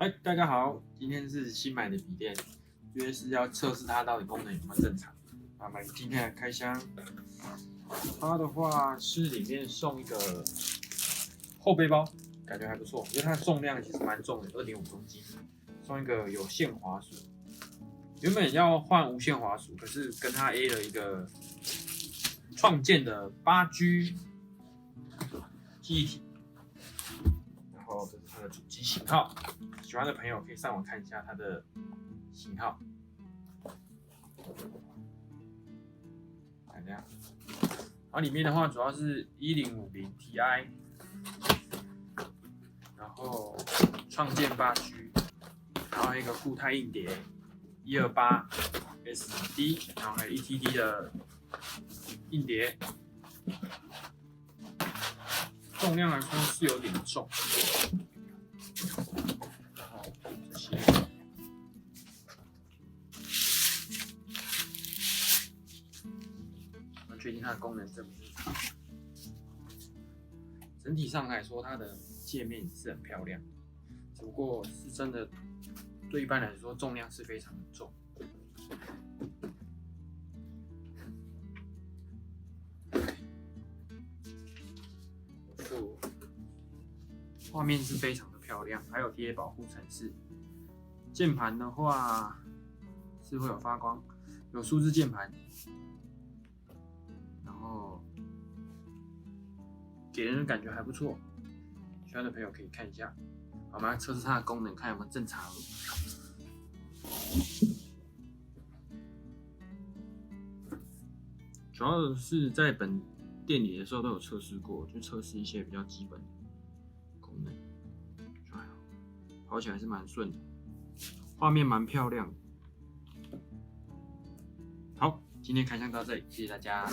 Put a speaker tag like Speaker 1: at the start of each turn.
Speaker 1: 嗨，大家好，今天是新买的笔电，因为是要测试它到底功能有没有正常。那么今天来开箱，它的话是里面送一个后背包，感觉还不错，因为它的重量其实蛮重的，2.5公斤，送一个有线滑鼠。原本要换无线滑鼠，可是跟它 A 了一个创建的8G 记忆体。然后这是它的主机型号，喜欢的朋友可以上网看一下它的型号。看这样，然后里面的话主要是1050 Ti， 然后创建8G， 然后还有一个固态硬碟128 SD， 然后还有1TB 的硬碟。重量来说是有点重。然后这些，我确定它的功能正不正常。整体上来说，它的界面是很漂亮，只不过是真的对一般来说重量是非常的重。画面是非常的漂亮，还有贴保护程式。键盘的话是会有发光，有数字键盘，然后给人的感觉还不错。喜欢的朋友可以看一下。我们来测试它的功能，看有没有正常。主要是在本店里的时候都有测试过，就测试一些比较基本的功能，就还好，跑起来是蛮顺的，画面蛮漂亮的。好，今天开箱到这里，谢谢大家。